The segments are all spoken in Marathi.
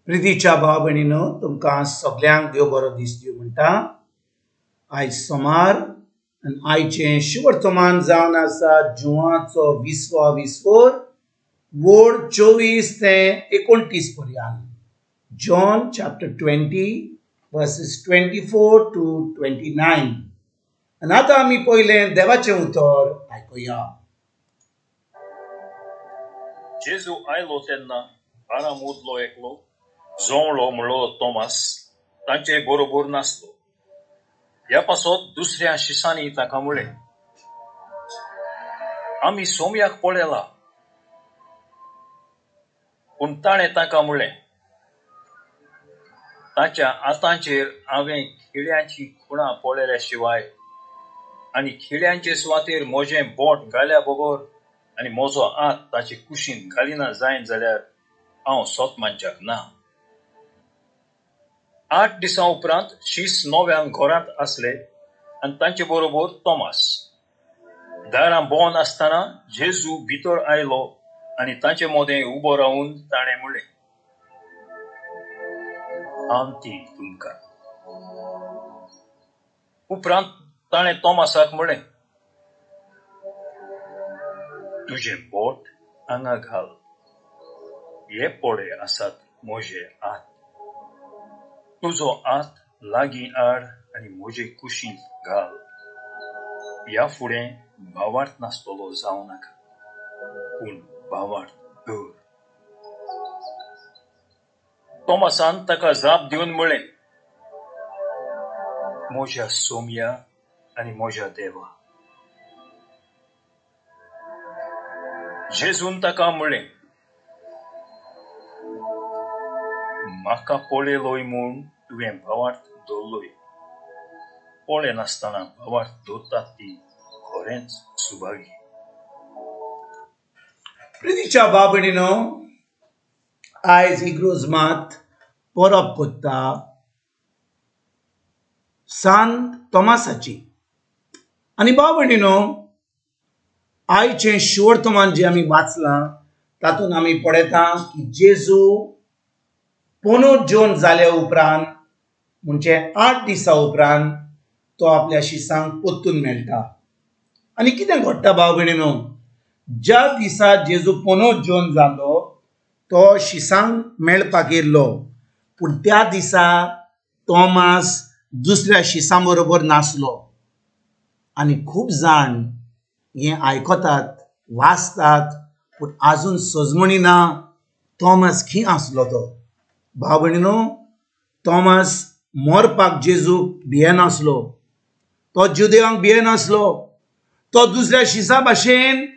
प्रितीच्या भाव भयणीनो तुमकां सगळ्यांक देव बरो दीस दिवं म्हणटा। आयज सोमार आनी आयचें शुभ वर्तमान जावन आसा जुवाचो 20वा विस्वोर वोड 24 ते 29 पर्यंत। John chapter 20 versus 24 to 29। आनी आतां आमी पयलें देवाचें उतर आयकुया। जेजू आयलो तेन्ना आरामोदलो एकलो जोंवळो म्हणलो तोमास तांचे बरोबर नासलो। ह्या पासत दुसऱ्या शिसांनी ताका म्हळें, आमी सोमयाक पळयला। पूण ताणें ताका म्हळें, ताच्या आतांचेर हांवें खिळ्यांची खुणां पळयल्या शिवाय आनी खिळ्यांचे सुवातेर म्हजें बोट घाल्या बगर आनी म्हजो हात ताचे कुशीन घालिना जायन जाल्यार हांव सोतमानच्याक ना। 8 दिसां उपरांत शीस नव्यान घरांत आसले आनी तांचे बरोबर तोमास। दारां बोंद आसतना जेजू भितर आयलो आनी तांचे मोदें उबो रावन ताणें म्हळें, शांती तुमकां। उपरांत ताणें तोमासाक म्हळें, तुजें बोट हांगा घाल, हे पळय आसात म्हजे हात। तुजो हात लागीं हाड आनी म्हजे कुशींत घाल। ह्या फुडें भावार्थ नासतलो जावं नाका, पूण भावार्थ दर। तोमासान ताका जाप दिवन म्हळें, म्हज्या सोमया आनी म्हज्या देवा। जेजून ताका म्हळें, म्हाका पळयलोय म्हूण तुवें भावार्थ दवरलोय। पळयनासतना भावार्थ दवरतात ती खरेंच सुभागी। प्रितीच्या भाव भयणीनो, आयज इग्रोज मात परब कोत्ता सांत तोमासाची। आनी भाव भयणीनो, आयचें शुवर्तमान जे आमी वाचलां तातूंत आमी पळयता की जेजू पोनोत जेवन जाले उपरांत म्हणजे 8 दिसां उपरांत तो आपल्या शिसांक पोत्तून मेळटा। आनी कितें घडटा भाव भयणीनो, ज्या दिसा जेजू पोनोत जेवन जालो तो शिसांक मेळपाक येयल्लो, पूण त्या दिसा तोमास दुसऱ्या शिसां बरोबर नासलो। आनी खूब जाण हें आयकतात वाचतात पूण आजून सजमणी ना तोमास खंय आसलो तो। भाव भयणीनो, तोमास मरपाक जेजूक भियेनासलो, तो जुदेवांक भियेनासलो, तो दुसऱ्या शिसा भाशेन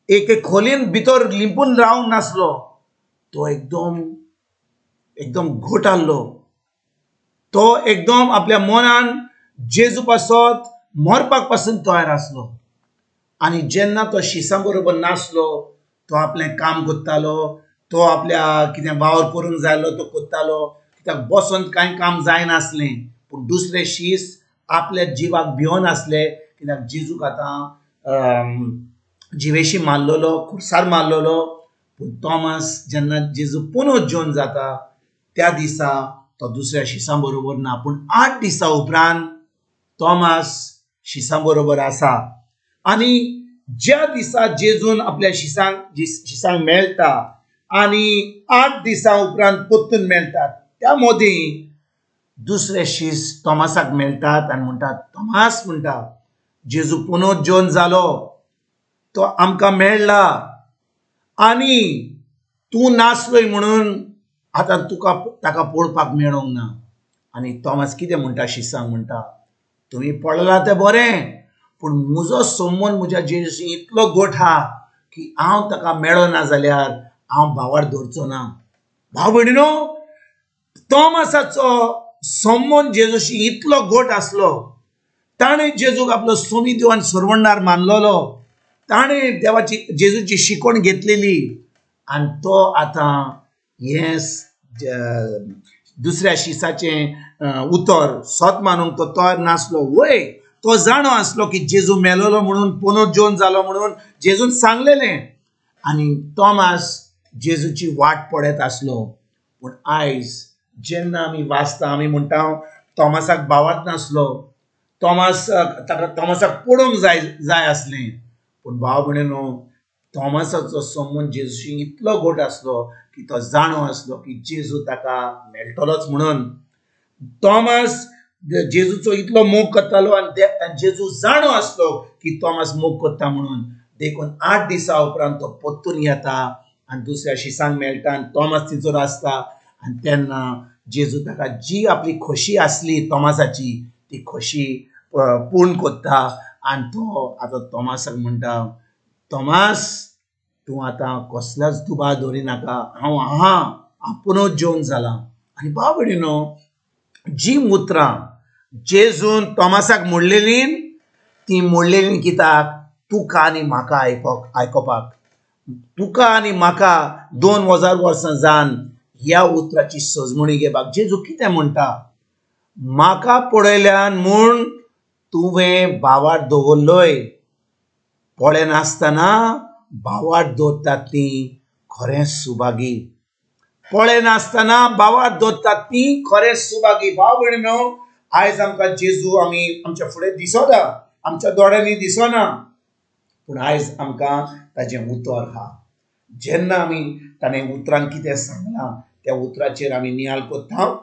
एक खोलीन भितर लिंपून रावंक नासलो, तो एकदम घोट आहलो। तो एकदम आपल्या मनान जेजू पासत मरपाक पासून तयार आसलो। आनी जेन्ना तो शिसां बरोबर नासलो तो आपलें काम कोत्तालो, तो आपल्या कितें वावर करूंक जाय आसलो तो कोत्तालो, कित्याक बसोन कांय काम जायनासलें। पूण दुसरे शीस आपल्या जिवाक भियोन आसले, कित्याक जेजूक आतां जिवेशी मारलेलो, खुर्सार मारलेलो। पूण तोमास जेन्ना जेजू पोनोत जेवन जाता त्या दिसा तो दुसऱ्या शिसां बरोबर ना, पूण 8 दिसां उपरांत तोमास शिसां बरोबर आसा। आनी ज्या दिसा जेजून आपल्या शिसांक मेळटा आनी 8 दिसां उपरांत पोत्तून मेळटात, त्या मोदीं दुसरे शीस तोमासाक मेळटात आनी म्हणटात, तोमास म्हणटा, जेजू पोनोत जेवन जालो, तो आमकां मेळ्ळा आनी तूं नासलोय म्हणून आतां तुका ताका पळोवपाक मेळोंक ना। आनी तोमास कितें म्हणटा शिसांक म्हणटा, तुमी पळयलां तें बरें, पूण म्हजो संबंद म्हज्या जेजूशी इतलो गोठ आहा की हांव ताका मेळ्ळो ना जाल्यार हांव भावार्थ दवरचो ना। भाव भयणीनो, तोमासाचो संबंद जेजूशी इतलो गोठ आसलो, ताणें जेजूक आपलो सोमी दिवन सरवंडार मानलेलो, ताणें जेजूची शिकवण घेतलेली, आनी तो आतां हें दुसऱ्या शिसाचें उतर सोत मानूंक तो तयार नासलो। वय तो जाणो आसलो की जेजू मेलोलो म्हणून, पोनोत जेवन जालो म्हणून जेजून सांगलेलें। आनी तोमास जेजूची वाट पळयत आसलो। पूण आयज जेन्ना आमी वाचता आमी म्हणटा तोमासाक भावार्थ नासलो, तोमासाक पडोवंक जाय आसलें, पूण भाव भयणीनो तोमासाचो संबंद जेजूशी इतलो घट आसलो की तो जाणो आसलो की जेजू ताका मेळटलोच म्हणून. तोमास जेजूचो इतलो मोग करतालो आनी जेजू जाणो आसलो की तोमास मोग करता म्हणून. देखून 8 दिसां उपरांत तो परतून येता आनी दुसऱ्या शिसांक मेळटा आनी तोमास तिचो आसता. आनी तेन्ना जेजू ताका जी आपली खोशी आसली तोमासाची ती खोशी पूर्ण करता आनी तो आतां तोमासाक म्हणटा, तोमास तूं आतां कसल्याच दुबाव दवरिनाका, हांव आहा, आपुणूच जेवन जाला. आनी भाव भयणीनो जी उतरां जेजून तोमासाक म्हणलेली ती म्हणलेली कित्याक तुका आनी म्हाका आयकोपाक. तुका आनी म्हाका 2000 वर्सां जावन ह्या उतराची सजमणी घेवपाक. जेजू कितें म्हणटा, म्हाका पळयल्यान म्हूण तुवें भावार्थ दवरलोय, पळय नासतना भावार्थ दवरतात तीं खरेंच सुभागी. पळय नासतना भावार्थ दवरतात तीं खरेंच सुभागी. भाव भयणीनो आयज आमकां जेजू आमी आमच्या फुडें दिसना, आमच्या दोळ्यांनी दिसना, पूण आयज आमकां ताजें उतर आहा. जेन्ना आमी ताणें उतरान कितें सांगलां त्या उतराचेर आमी नियाळ करता,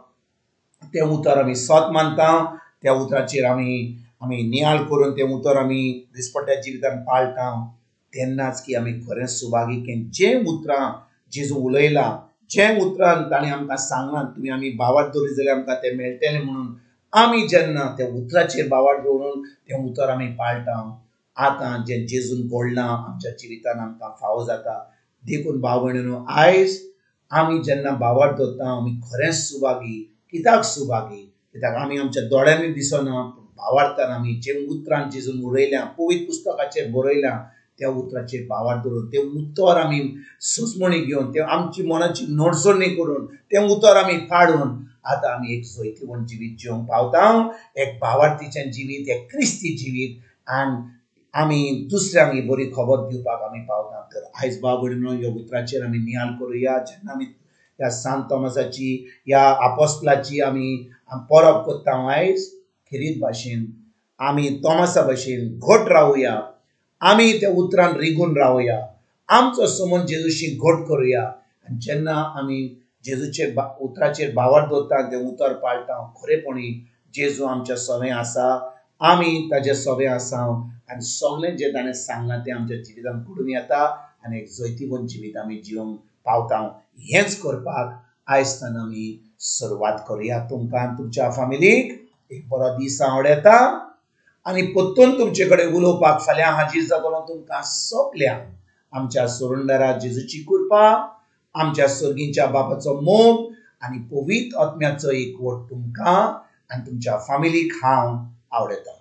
तें उतर आमी सत मानता, त्या उतराचेर आमी नियाळ करून तें उतर आमी दिसपट्ट्या जिवितांत पाळटा, तेन्नाच की आमी खरेंच सुभागी. जें उतरां जेजू उलयलां, जें उतरान ताणें आमकां सांगलां तुमी आमी भावार्थ दवरी जाल्यार आमकां तें मेळटलें म्हणून, आमी जेन्ना त्या उतराचेर भावार्थ दवरून तें उतर आमी पाळटा, आतां जें जेजून घडलां आमच्या जिवितांत आमकां फावो जाता. देखून भाव भयणीनो आयज आमी जेन्ना भावार्थ दवरता आमी खरेंच सुभागी. कित्याक सुभागी? कित्याक आमी आमच्या दोळ्यांनी दिसना, पूण भावार्थान आमी जे उतरान जेजून उलयल्या, पवित्र पुस्तकाचेर बरयल्या, त्या उतराचेर भावार्थ दवरून तें उतर आमी सजमणी घेवन, तें आमची मनाची नडसडणी करून, तें उतर आमी पाडून आतां आमी एक जैतिवंत जिवीत जिवंक पावता, एक भावार्थीचें जिवीत, एक क्रिस्ती जिवीत, आनी आमी दुसऱ्यांक ही बरी खबर दिवपाक आमी पावता. तर आयज भाव भयणीनो ह्या उतराचेर आमी नियाळ करुया. जेन्ना आमी ह्या सांत तोमासाची, ह्या आपोस्तलाची आमी परब करता आयज, खेरीत भाशेन आमी तोमासा भाशेन घट रावुया, आमी त्या उतरान रिगून रावुया, आमचो संबंद जेजूशी घट करुया. आनी जेन्ना आमी जेजूचे उतराचेर भावार्थ दवरता, तें उतर पाळटा, खरेपणी जेजू आमच्या सवें आसा, आमी ताजे सवें आसा, आनी सगळें जें ताणें सांगलां तें आमच्या जिवितांत घडून येता आनी एक जैतिवंत जिवीत आमी जिवंक पावता. हेंच करपाक आयजच्यान आमी सुरवात करुया. तुमकां आनी तुमच्या फॅमिलीक एक बरो दीस आवडेता आनी परतून तुमचे कडेन उलोवपाक फाल्यां हाजीर जातलो. तुमकां सगल्यांक आमच्या सोरुंडरा जेजूची कृपा, आमच्या सर्गीच्या बापाचो मोग आनी पवित्र आत्म्याचो एकवट तुमकां आनी तुमच्या फॅमिलीक हांव आवडयता.